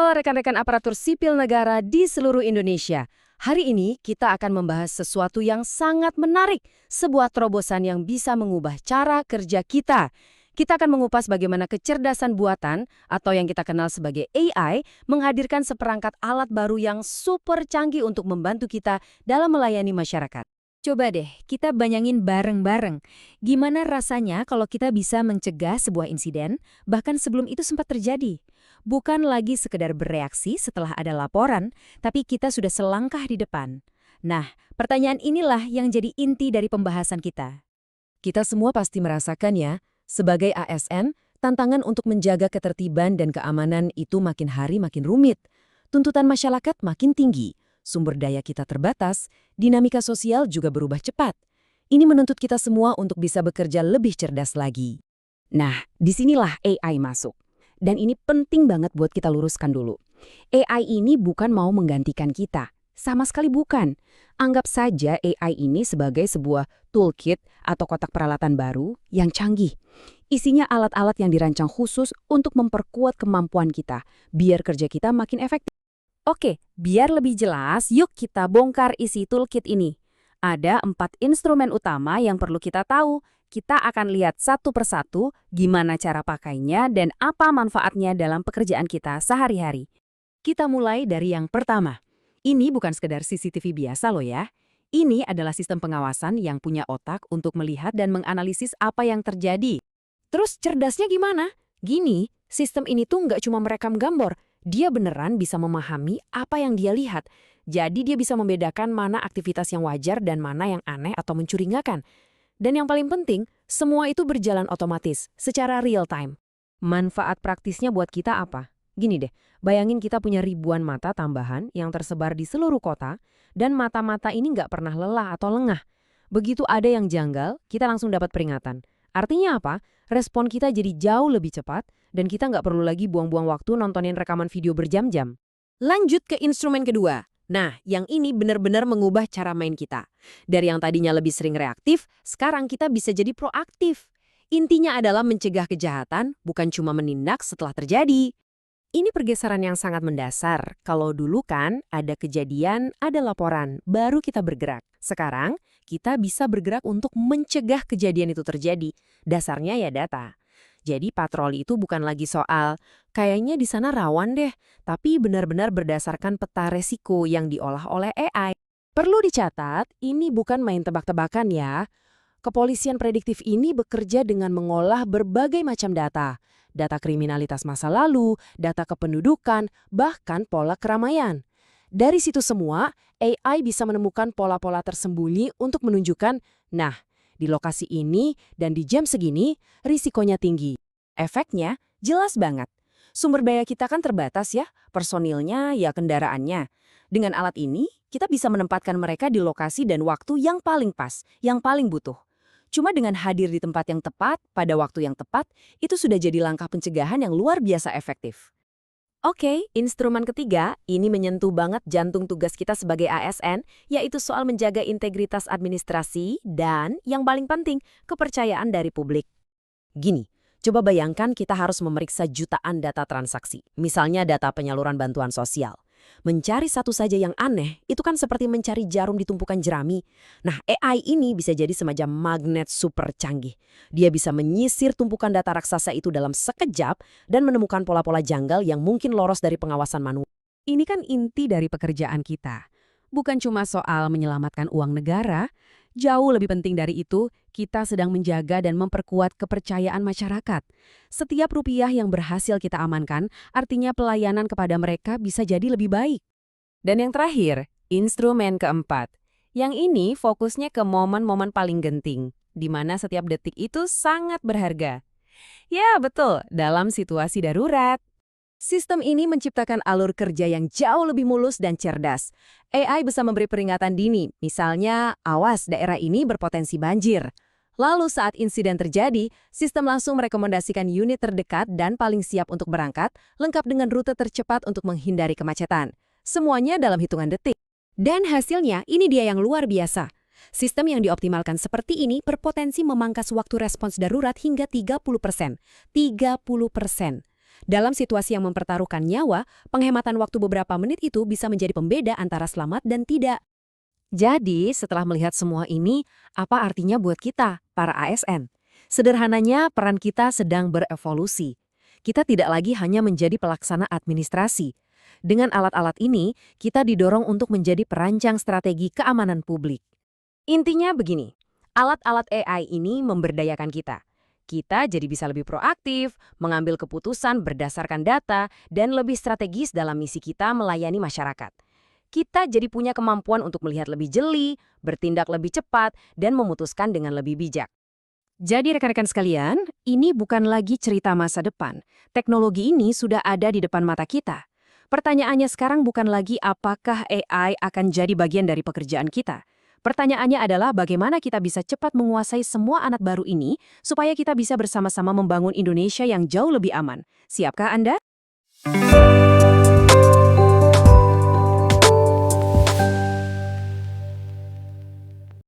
Halo rekan-rekan aparatur sipil negara di seluruh Indonesia. Hari ini kita akan membahas sesuatu yang sangat menarik, sebuah terobosan yang bisa mengubah cara kerja kita. Kita akan mengupas bagaimana kecerdasan buatan atau yang kita kenal sebagai AI menghadirkan seperangkat alat baru yang super canggih untuk membantu kita dalam melayani masyarakat. Coba deh, kita bayangin bareng-bareng. Gimana rasanya kalau kita bisa mencegah sebuah insiden, bahkan sebelum itu sempat terjadi? Bukan lagi sekedar bereaksi setelah ada laporan, tapi kita sudah selangkah di depan. Nah, pertanyaan inilah yang jadi inti dari pembahasan kita. Kita semua pasti merasakan ya, sebagai ASN, tantangan untuk menjaga ketertiban dan keamanan itu makin hari makin rumit. Tuntutan masyarakat makin tinggi. Sumber daya kita terbatas, dinamika sosial juga berubah cepat. Ini menuntut kita semua untuk bisa bekerja lebih cerdas lagi. Nah, disinilah AI masuk. Dan ini penting banget buat kita luruskan dulu. AI ini bukan mau menggantikan kita. Sama sekali bukan. Anggap saja AI ini sebagai sebuah toolkit atau kotak peralatan baru yang canggih. Isinya alat-alat yang dirancang khusus untuk memperkuat kemampuan kita, biar kerja kita makin efektif. Oke, biar lebih jelas, yuk kita bongkar isi toolkit ini. Ada 4 instrumen utama yang perlu kita tahu. Kita akan lihat satu persatu gimana cara pakainya dan apa manfaatnya dalam pekerjaan kita sehari-hari. Kita mulai dari yang pertama. Ini bukan sekedar CCTV biasa loh ya. Ini adalah sistem pengawasan yang punya otak untuk melihat dan menganalisis apa yang terjadi. Terus cerdasnya gimana? Gini, sistem ini tuh nggak cuma merekam gambar. Dia beneran bisa memahami apa yang dia lihat. Jadi dia bisa membedakan mana aktivitas yang wajar dan mana yang aneh atau mencurigakan. Dan yang paling penting, semua itu berjalan otomatis, secara real time. Manfaat praktisnya buat kita apa? Gini deh, bayangin kita punya ribuan mata tambahan yang tersebar di seluruh kota, dan mata-mata ini nggak pernah lelah atau lengah. Begitu ada yang janggal, kita langsung dapat peringatan. Artinya apa? Respon kita jadi jauh lebih cepat, dan kita nggak perlu lagi buang-buang waktu nontonin rekaman video berjam-jam. Lanjut ke instrumen kedua. Nah, yang ini benar-benar mengubah cara main kita. Dari yang tadinya lebih sering reaktif, sekarang kita bisa jadi proaktif. Intinya adalah mencegah kejahatan, bukan cuma menindak setelah terjadi. Ini pergeseran yang sangat mendasar. Kalau dulu kan ada kejadian, ada laporan, baru kita bergerak. Sekarang, kita bisa bergerak untuk mencegah kejadian itu terjadi. Dasarnya ya data. Jadi patroli itu bukan lagi soal, kayaknya di sana rawan deh, tapi benar-benar berdasarkan peta resiko yang diolah oleh AI. Perlu dicatat, ini bukan main tebak-tebakan ya. Kepolisian prediktif ini bekerja dengan mengolah berbagai macam data. Data kriminalitas masa lalu, data kependudukan, bahkan pola keramaian. Dari situ semua, AI bisa menemukan pola-pola tersembunyi untuk menunjukkan, nah, di lokasi ini dan di jam segini, risikonya tinggi. Efeknya jelas banget. Sumber daya kita kan terbatas ya, personilnya ya kendaraannya. Dengan alat ini, kita bisa menempatkan mereka di lokasi dan waktu yang paling pas, yang paling butuh. Cuma dengan hadir di tempat yang tepat, pada waktu yang tepat, itu sudah jadi langkah pencegahan yang luar biasa efektif. Oke, instrumen ketiga, ini menyentuh banget jantung tugas kita sebagai ASN, yaitu soal menjaga integritas administrasi dan, yang paling penting, kepercayaan dari publik. Gini, coba bayangkan kita harus memeriksa jutaan data transaksi, misalnya data penyaluran bantuan sosial. Mencari satu saja yang aneh, itu kan seperti mencari jarum di tumpukan jerami. Nah, AI ini bisa jadi semacam magnet super canggih. Dia bisa menyisir tumpukan data raksasa itu dalam sekejap dan menemukan pola-pola janggal yang mungkin lolos dari pengawasan manual. Ini kan inti dari pekerjaan kita. Bukan cuma soal menyelamatkan uang negara, jauh lebih penting dari itu, kita sedang menjaga dan memperkuat kepercayaan masyarakat. Setiap rupiah yang berhasil kita amankan, artinya pelayanan kepada mereka bisa jadi lebih baik. Dan yang terakhir, instrumen keempat. Yang ini fokusnya ke momen-momen paling genting, di mana setiap detik itu sangat berharga. Ya, betul, dalam situasi darurat. Sistem ini menciptakan alur kerja yang jauh lebih mulus dan cerdas. AI bisa memberi peringatan dini, misalnya, awas daerah ini berpotensi banjir. Lalu saat insiden terjadi, sistem langsung merekomendasikan unit terdekat dan paling siap untuk berangkat, lengkap dengan rute tercepat untuk menghindari kemacetan. Semuanya dalam hitungan detik. Dan hasilnya, ini dia yang luar biasa. Sistem yang dioptimalkan seperti ini berpotensi memangkas waktu respons darurat hingga 30%. 30%. Dalam situasi yang mempertaruhkan nyawa, penghematan waktu beberapa menit itu bisa menjadi pembeda antara selamat dan tidak. Jadi, setelah melihat semua ini, apa artinya buat kita, para ASN? Sederhananya, peran kita sedang berevolusi. Kita tidak lagi hanya menjadi pelaksana administrasi. Dengan alat-alat ini, kita didorong untuk menjadi perancang strategi keamanan publik. Intinya begini, alat-alat AI ini memberdayakan kita. Kita jadi bisa lebih proaktif, mengambil keputusan berdasarkan data, dan lebih strategis dalam misi kita melayani masyarakat. Kita jadi punya kemampuan untuk melihat lebih jeli, bertindak lebih cepat, dan memutuskan dengan lebih bijak. Jadi rekan-rekan sekalian, ini bukan lagi cerita masa depan. Teknologi ini sudah ada di depan mata kita. Pertanyaannya sekarang bukan lagi apakah AI akan jadi bagian dari pekerjaan kita. Pertanyaannya adalah bagaimana kita bisa cepat menguasai semua alat baru ini supaya kita bisa bersama-sama membangun Indonesia yang jauh lebih aman. Siapkah Anda?